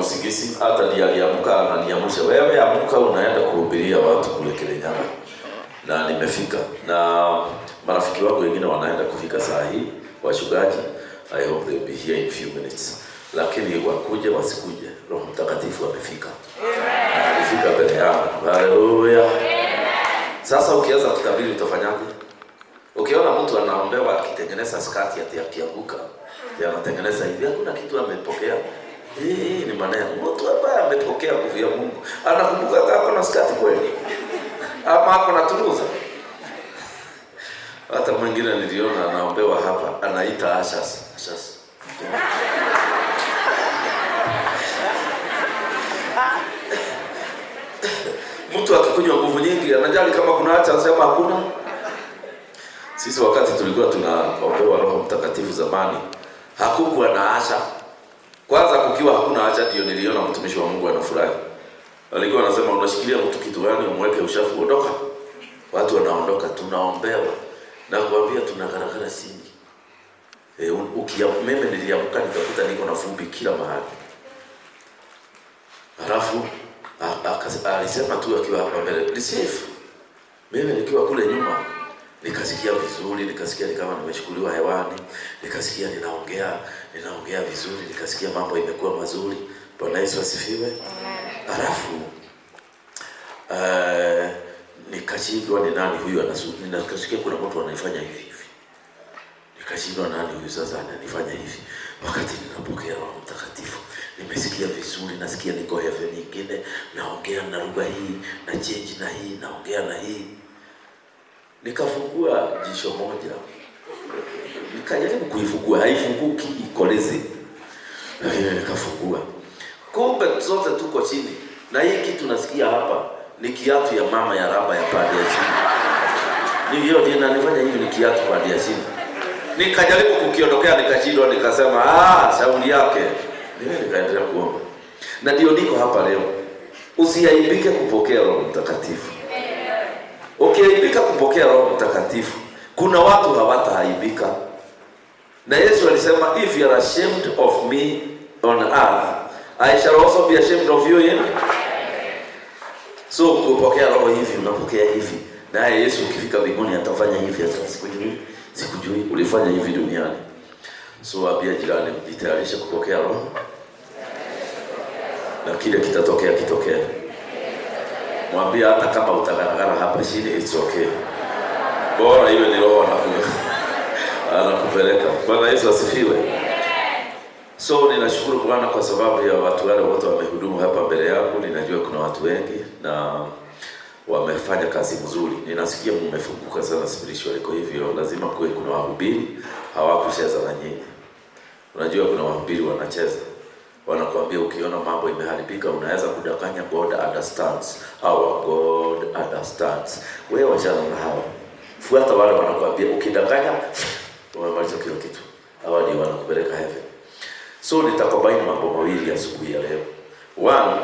usingizi, hata ndiye aliamka ananiamsha, wewe amka, unaenda kuhubiria watu kule Kirinyaga. Na nimefika, na marafiki wangu wengine wanaenda kufika saa hii, wachungaji. I hope they'll be here in few minutes. Lakini wakuje wasikuje, Roho Mtakatifu amefika. Amen. Amefika mbele yangu. Haleluya. Sasa ukianza kutabiri utafanyaje? Ukiona mtu anaombewa akitengeneza skati ati akianguka, anatengeneza hivi, hakuna kitu amepokea. Hii ni maneno. Mtu ambaye amepokea nguvu ya Mungu anakumbuka kama na skati kweli, ama ako na turuza. Hata mwingine niliona anaombewa hapa, anaita ashas. Mtu akikunywa nguvu nyingi anajali kama kuna hacha, anasema hakuna. Sisi wakati tulikuwa tunaombewa Roho Mtakatifu zamani, hakukuwa na asha. Kwanza kukiwa hakuna asha ndio niliona mtumishi wa Mungu anafurahi. Alikuwa anasema unashikilia mtu kitu gani, umweke ushafu ondoka. Watu wanaondoka, tunaombewa. Na kuambia tunagaragara chini. Mimi niliamka nikakuta niko na vumbi kila mahali. Halafu alisema tu akiwa hapa mbele, "Ni safe." Mimi nikiwa kule nyuma nikasikia vizuri, nikasikia kama nimeshukuliwa hewani, nikasikia ninaongea vizuri, nikasikia mambo imekuwa mazuri. Bwana Yesu asifiwe. Halafu nikashindwa ni nani huyu nikasikia kuna mtu anafanya hivi. Nikashindwa nani huyu sasa ananifanya hivi. Wakati ninapokea Roho Mtakatifu, nimesikia vizuri, nasikia niko heaven nyingine, naongea na lugha hii, na change na hii, naongea na hii. Nikafungua jisho moja. Nikajaribu kuifungua, haifunguki, ikoleze. Lakini nikafungua. Kumbe zote tuko chini. Na hii kitu nasikia hapa ni kiatu ya mama ya raba ya pande ya chini. Ndio inanifanya hivi, ni kiatu pande ya chini. Nikajaribu kukiondokea, nikashindwa, nikasema shauri yake. Mimi nikaendelea kuomba. Na ndio niko hapa leo. Usiaibike kupokea Roho Mtakatifu. Ukiaibika kupokea Roho Mtakatifu, kuna watu hawataaibika. Na Yesu alisema, if you are ashamed of me on earth, I shall also be ashamed of you in. So kupokea Roho hivi, unapokea hivi. Naye Yesu ukifika mbinguni atafanya hivi, hata sikujui ulifanya hivi duniani. So ambia jirani, jitayarishe kupokea Roho. Na kile kitatokea kitokee. Mwambie hata kama utagaragara hapa chini, it's okay. Bora iwe ni Roho anakupeleka. Bwana Yesu asifiwe. So ninashukuru Bwana kwa sababu ya watu wale wote wamehudumu hapa mbele yangu. Ninajua kuna watu wengi na wamefanya kazi nzuri. Ninasikia mmefunguka sana spiritually, kwa hivyo lazima kuna wahubiri hawakucheza na nyinyi. Unajua kuna wahubiri wanacheza. Wanakuambia ukiona mambo imeharibika unaweza kudanganya, God understands. Our God understands. Wewe wachana na hao. Fuata wale wanakuambia ukidanganya umemaliza kila kitu. Hawa ndio wanakupeleka heaven. So nitakubaini mambo mawili asubuhi ya leo. One,